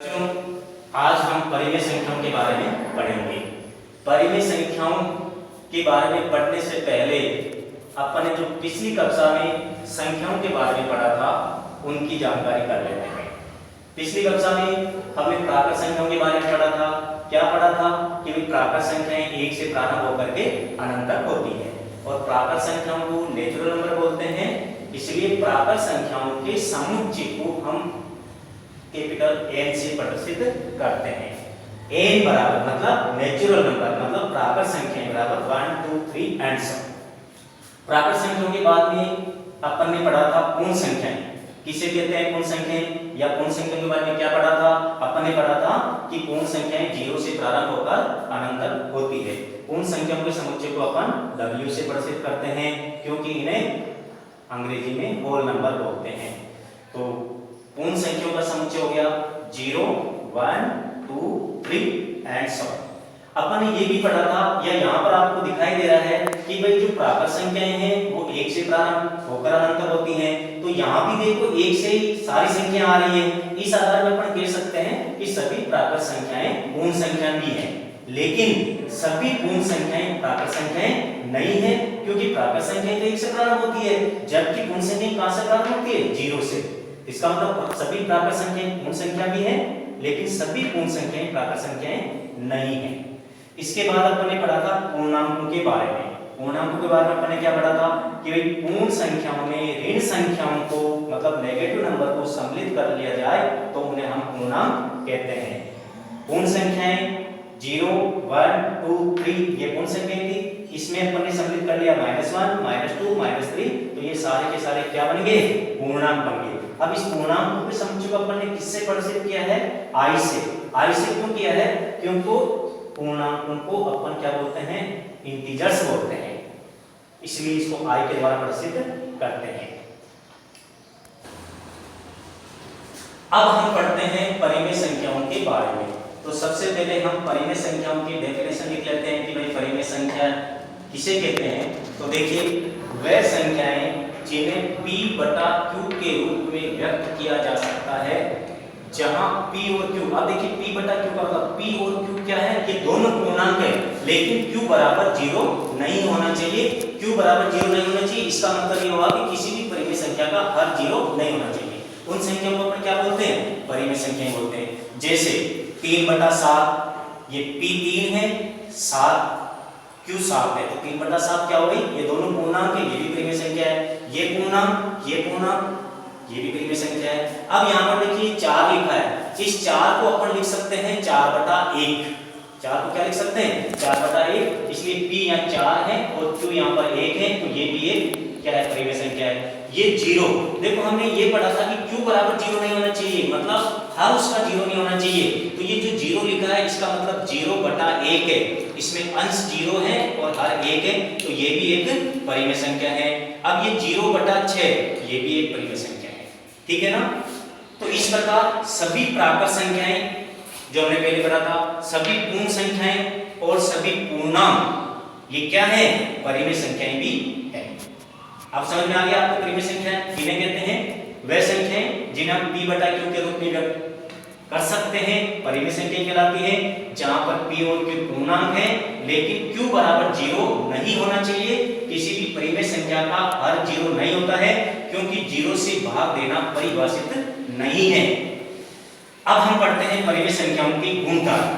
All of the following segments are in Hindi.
बच्चों, आज हम परिमेय संख्याओं के बारे में पढ़ेंगे। परिमेय संख्याओं के बारे में पढ़ने से पहले अपन ने जो पिछली कक्षा में संख्याओं के बारे में पढ़ा था उनकी जानकारी कर लेते हैं। पिछली कक्षा में हमने प्राकृत संख्याओं के बारे में पढ़ा था। क्या पढ़ा था कि प्राकृत संख्याएं एक से प्रारंभ होकर के अनंत तक होती है और प्राकृत संख्याओं को नेचुरल नंबर बोलते हैं। इसलिए प्राकृत संख्याओं के समुच्चय को हम कैपिटल N से प्रदर्शित करते हैं। N बराबर मतलब नेचुरल नंबर मतलब प्राकृत संख्याएं बराबर 1 2 3 एंड सो। प्राकृत संख्याओं के बाद में अपन ने पढ़ा था पूर्ण संख्याएं। किसे कहते हैं पूर्ण संख्याएं या पूर्ण संख्याओं के बारे में क्या पढ़ा था? अपन ने पढ़ा था कि पूर्ण संख्याएं 0 से प्रारंभ होकर अनंत तक होती है। पूर्ण संख्याओं के समुच्चय को अपन W से प्रदर्शित करते हैं क्योंकि इन्हें अंग्रेजी में होल नंबर बोलते हैं। तो पूर्ण संख्याओं का समुच्चय हो गया 0 1 2 3 एंड सो। अपन ने ये भी पढ़ा था या यहाँ पर आपको दिखाई दे रहा है कि भाई जो प्राकृत संख्याएं हैं वो 1 से प्रारंभ होकर अनंत तक होती हैं। तो यहाँ भी देखो 1 से ही सारी संख्याएं आ रही है। इस आधार पर अपन कह सकते हैं कि सभी प्राकृत संख्याएं पूर्ण संख्या भी हैं। लेकिन सभी पूर्ण संख्याएं प्राकृत संख्याएं नहीं है क्योंकि प्राकृत संख्याएं तो 1 से प्रारंभ होती है जबकि पूर्ण संख्याएं कहां से प्रारंभ होती है? 0 से। इसका मतलब सभी प्राकृत संख्याएं पूर्ण संख्या भी है लेकिन सभी पूर्ण संख्याएं प्राकृत संख्याएं नहीं है। इसके बाद अपन ने पढ़ा था पूर्णांकों के बारे में। पूर्णांकों के बारे में अपन ने क्या पढ़ा था कि भाई पूर्ण संख्याओं में ऋण संख्याओं को मतलब नेगेटिव नंबर को सम्मिलित कर लिया जाए तो उन्हें हम पूर्णांक कहते हैं। पूर्ण संख्याएं 0 1 2 3 ये पूर्ण संख्याएं थी। इसमें अपन ने सम्मिलित कर लिया -1 -2 -3 तो ये सारे के सारे क्या बन गए? पूर्णांक बन गए। अब इस पूर्णांकों के समुच्चय को अपन ने किससे प्रदर्शित किया है? I से। I से क्यों किया है? क्योंकि पूर्णांकों को अपन क्या बोलते हैं? इंटीजर्स बोलते हैं। इसलिए इसको I के द्वारा प्रदर्शित करते हैं। अब हम पढ़ते हैं परिमेय संख्याओं के बारे में। तो सबसे पहले हम परिमेय संख्याओं की डेफिनेशन लिख लेते हैं कि भाई परिमेय संख्या किसे कहते हैं। तो देखिए वह संख्याएं जिन्हें P बटा Q के रूप में व्यक्त किया जा सकता है जहां P और Q, अब देखिए P बटा Q का मतलब P और Q क्या है? ये दोनों पूर्णांक है लेकिन Q बराबर 0 नहीं होना चाहिए। Q बराबर 0 नहीं होना चाहिए इसका मतलब ये हुआ कि किसी भी परिमेय संख्या का हर 0 नहीं होना चाहिए। उन संख्याओं को अपन क्या बोलते हैं? परिमेय संख्याएं बोलते हैं। जैसे 3 बटा 7 ये P 3 है 7 Q 7 है तो 3 बटा 7 क्या हो गई? ये दोनों पूर्णांक है, ये भी परिमेय संख्या है। ये पूर्णांक ये भी परिमेय संख्या है। अब यहाँ पर देखिए 4 लिखा है। इस 4 को अपन लिख सकते हैं 4 बटा 1। 4 को क्या लिख सकते हैं? 4 बटा 1। इसलिए P यहाँ 4 है और Q यहाँ पर 1 है तो ये भी एक क्या है? परिमेय संख्या है। ये 0 देखो हमने ये पढ़ा था कि Q बराबर 0 नहीं होना चाहिए मतलब हर उसका 0 नहीं होना चाहिए। तो ये जो 0 लिखा है इसका मतलब 0 बटा 1 है। इसमें अंश 0 है और हर 1 है तो ये भी एक परिमेय संख्या है। अब ये 0 बटा 6 ये भी एक परिमेय संख्या है। ठीक है ना? तो इस प्रकार सभी प्राकृत संख्याएं जो हमने पहले पढ़ा था सभी पूर्ण संख्याएं और सभी पूर्णांक ये क्या है? परिमेय संख्याएं भी है। अब समझ में आ गया आपको परिमेय संख्याएं किन्हें कहते हैं? वह संख्याएं जिन्हें हम P बटा Q के रूप में व्यक्त कर सकते हैं परिमेय संख्या कहलाती है जहां पर P और Q पूर्णांक है लेकिन Q बराबर 0 नहीं होना चाहिए। किसी भी परिमेय संख्या का हर 0 नहीं होता है क्योंकि 0 से भाग देना परिभाषित नहीं है। अब हम पढ़ते हैं परिमेय संख्याओं के गुणधर्म।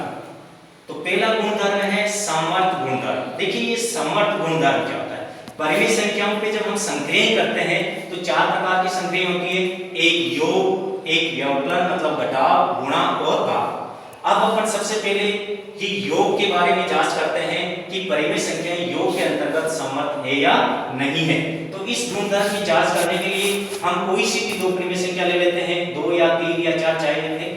तो पहला गुणधर्म है समवर्त गुणधर्म। देखिए ये समवर्त गुणधर्म क्या होता है? परिमेय संख्याओं पे जब हम संक्रिय करते हैं तो 4 प्रकार की संक्रिय होती है। एक योग, एक व्यवकलन मतलब घटाव, गुणा और भाग। अब अपन सबसे पहले ये योग के बारे में जांच करते हैं कि परिमेय संख्याएं योग के अंतर्गत समवर्त है या नहीं है। तो इस गुणधर्म की जांच करने के लिए हम कोई सी भी दो परिमेय संख्या ले लेते हैं, 2 या 3 या 4 चाहे लेते हैं।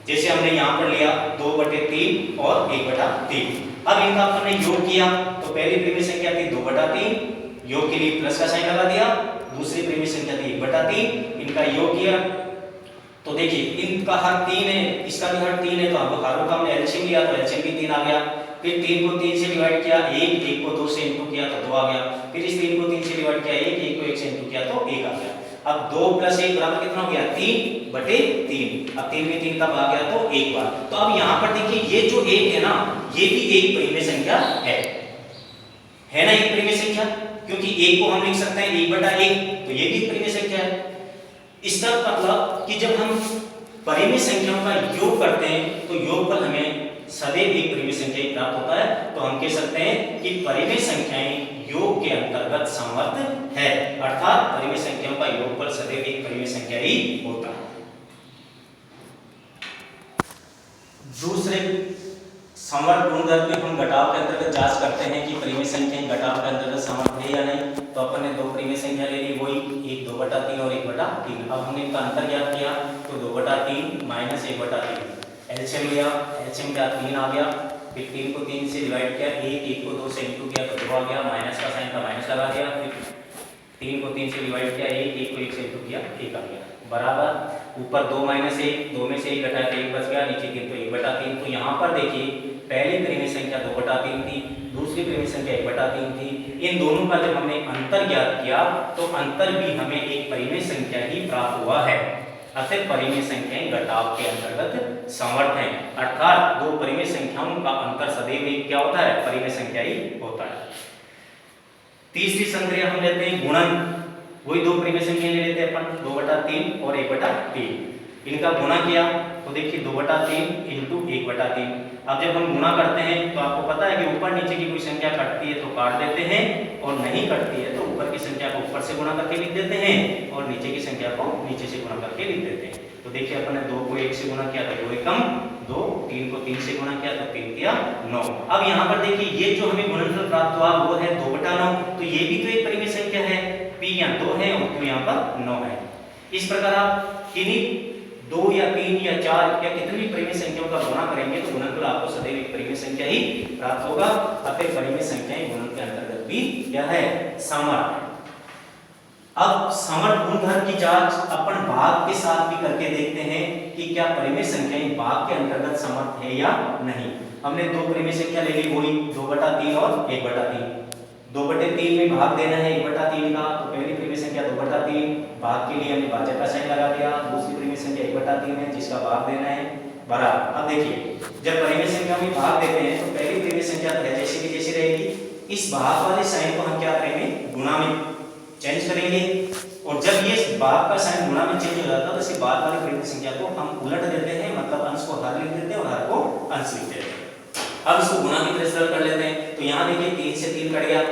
जैसे हमने यहाँ पर लिया 2/3 और 1/3। अब इनका अपन ने योग किया तो पहली परिमेय संख्या थी 2/3, योग के लिए प्लस का साइन लगा दिया। दूसरी परिमेय संख्या थी 1/3, इनका योग किया तो देखिए इनका हर 3 है इसका भी हर 3 है तो हम हरों का हमने एलसीएम लिया तो एलसीएम भी 3 आ गया। फिर 3 को 3 से डिवाइड किया 1 को 2 से इनटू किया तो 2 आ गया। फिर इस 3 को 3 से डिवाइड किया 1 को 1 से इनटू किया तो 1 आ गया। अब 2 + 1 बराबर कितना हो गया 3/3। अब 3 में 3 का भाग गया तो 1 बार। तो अब यहाँ पर देखिए ये जो 1 है ना, ये भी एक परिमेय संख्या है ना, एक परिमेय संख्या, क्योंकि 1 को हम लिख सकते हैं 1/1, तो ये भी एक परिमेय संख्या है। इसका मतलब कि जब हम परिमेय संख्याओं का योग करते हैं तो योगफल हमें सदैव एक परिमेय संख्या ही प्राप्त होता है। तो हम कह सकते हैं कि परिमेय संख्याएं योग के अंतर्गत समवर्त है, अर्थात परिमेय संख्याओं का योगफल सदैव एक परिमेय संख्या ही होता है। दूसरे समवर्त गुणधर्म में हम घटाव के अंतर्गत जांच करते हैं कि परिमेय संख्याएं घटाव के अंतर्गत समवर्त है या नहीं। तो अपन ने दो परिमेय संख्या ले ली, वही 1 2/3 और 1/3। अब हमने इनका अंतर ज्ञात किया तो 2/3 माइनस 1/3, एलसीएम लिया, एलसीएम का 3 आ गया, फिर 3 को 3 से डिवाइड किया, 1 को 2 से इंटू किया तो 2 आ गया, माइनस का साइन का माइनस लगा दिया, फिर 3 को 3 से डिवाइड किया, 1 को 1 से इंटू किया, 1 आ गया, बराबर ऊपर 2 - 1, 2 में से 1 घटाया तो 1 बच गया, नीचे 3 तो 1/3। तो यहाँ पर देखिए पहली परिमेय संख्या 2/3 थी, दूसरी परिमेय संख्या 1/3 थी। इन दोनों का जब हमने अंतर ज्ञात किया तो अंतर भी हमें एक परिमेय संख्या ही प्राप्त हुआ है। अतः परिमेय संख्याएं घटाव के अंतर्गत समवर्त हैं, अर्थात दो परिमेय संख्याओं का अंतर सदैव एक क्या होता है, परिमेय संख्या ही होता है। तीसरी संक्रिया हम लेते हैं गुणन, वही दो परिमेय संख्या ले लेते हैं अपन 2/3 और 1/3। इनका गुणा किया तो देखिए 2/3 इंटू 1/3। अब जब हम गुणा करते हैं तो आपको पता है कि ऊपर नीचे की कोई संख्या कटती है तो काट देते हैं, और नहीं कटती है तो ऊपर की संख्या को ऊपर से गुणा करके लिख देते हैं और नीचे की संख्या को नीचे से गुणा करके लिख देते हैं। तो देखिए अपन ने 2 को 1 से गुणा किया तो 2 एकम 2, 3 को 3 से गुणा किया तो 3 तिया 9। अब यहाँ पर देखिए ये जो हमें गुणनफल प्राप्त हुआ वो है 2/9, तो ये भी तो एक परिमेय संख्या है, p यहाँ 2 है और q यहाँ पर 9 है। इस प्रकार आप किन्हीं 2 या 3 या 4 या कितनी भी परिमेय संख्याओं का गुणा करेंगे तो गुणनफल आपको सदैव एक परिमेय संख्या ही प्राप्त होगा। अतः परिमेय संख्याएं गुणन के अंतर्गत भी क्या है, समवर्त। अब समवर्त गुणधर्म की जांच अपन भाग के साथ भी करके देखते हैं कि क्या परिमेय संख्याएं भाग के अंतर्गत समवर्त है या नहीं। हमने दो परिमेय संख्या ले ली, वही 2/3 और 1/3। 2/3 में भाग देना है 1/3 का, तो पहली परिमेय संख्या 2/3, भाग के लिए हमने भाज्य का साइन लगा दिया। दूसरी परिमेय संख्या 1/3 है जिसका भाग देना है, बराबर। अब देखिए जब परिमेय संख्या में भाग देते हैं तो पहली परिमेय संख्या तो जैसे की जैसी रहेगी, इस भाग वाले साइन को हम क्या करेंगे, गुणा में चेंज करेंगे, और जब ये भाग का साइन गुणा में चेंज हो जाता है तो इसके बाद वाली परिमेय संख्या को हम उलट देते हैं, मतलब अंश को हर लिख देते हैं और हर को अंश लिख देते हैं। अब इसको गुणा की तरह सरल कर लेते हैं, तो यहाँ देखिए 3 से 3 कट गया,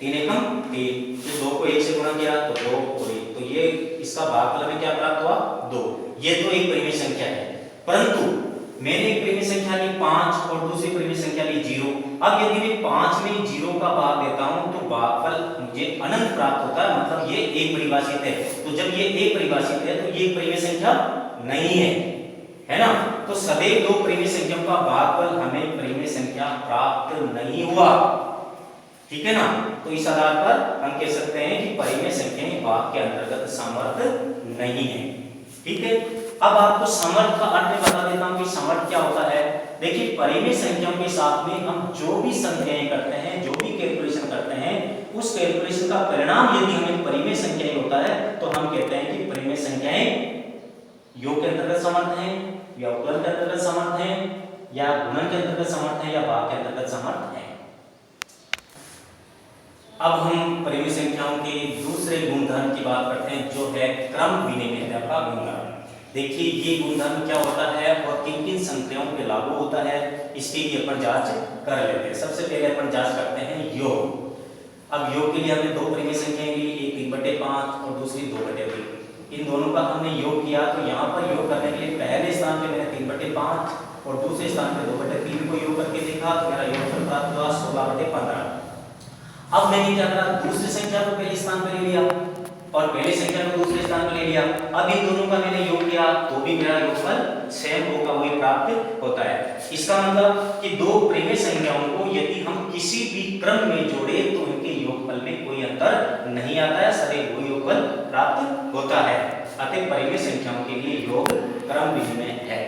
3 एकम 3, जो 2 को 1 से गुणा किया तो 2 और 1, तो ये इसका भागफल में क्या प्राप्त हुआ 2। ये तो एक परिमेय संख्या है, परंतु मैंने एक परिमेय संख्या ली 5 और दूसरी परिमेय संख्या ली 0। अब यदि मैं 5 में 0 का भाग देता हूं तो भागफल मुझे अनंत प्राप्त होता है, मतलब ये एक परिभाषित है। तो जब ये एक परिभाषित है तो ये परिमेय संख्या नहीं है ना। तो सदैव दो परिमेय संख्याओं का भागफल हमें परिमेय संख्या प्राप्त नहीं हुआ, ठीक है ना। तो इस आधार पर हम कह सकते हैं कि परिमेय संख्याएं भाग के अंतर्गत समवर्त नहीं है, ठीक है। अब आपको समवर्त का अर्थ मैं बता देता हूं कि समवर्त क्या होता है। देखिए परिमेय संख्याओं के साथ में हम जो भी संख्याएं करते हैं, जो भी कैलकुलेशन करते हैं, उस कैलकुलेशन का परिणाम यदि हमें परिमेय संख्याएं होता है तो हम कहते हैं कि परिमेय संख्याएं योग के अंतर्गत समवर्त हैं, या व्यवकलन के अंतर्गत समवर्त हैं, या गुणन के अंतर्गत समवर्त हैं, या भाग के अंतर्गत समवर्त हैं। अब हम परिमेय संख्याओं के दूसरे गुणधर्म की बात करते हैं, जो है क्रम विनिमयता का गुणधर्म। देखिए ये गुणधर्म क्या होता है और किन किन संख्याओं पे लागू होता है, इसके लिए अपन जांच कर लेते हैं। सबसे पहले अपन जांच करते हैं योग। अब योग के लिए हमने दो परिमेय संख्याएं ली, एक 3/5 और दूसरी 2/3। इन दोनों का हमने योग किया, तो यहाँ पर योग करने के लिए पहले स्थान पे मैंने 3/5 और दूसरे स्थान पे 2/3 को योग करके देखा तो मेरा योगफल प्राप्त हुआ 16/15। अब मैंने क्या करा, दूसरी संख्या को पहले स्थान पर ले लिया और पहली संख्या को दूसरे स्थान पर ले लिया। अब इन दोनों का मैंने योग किया तो भी मेरा योगफल सेम होगा, वही प्राप्त होता है। इसका मतलब कि दो परिमेय संख्याओं को यदि हम किसी भी क्रम में जोड़े तो इनके योगफल में कोई अंतर नहीं आता है, सदैव वही योगफल प्राप्त होता है। अतः परिमेय संख्याओं के लिए योग क्रम विनिमय है।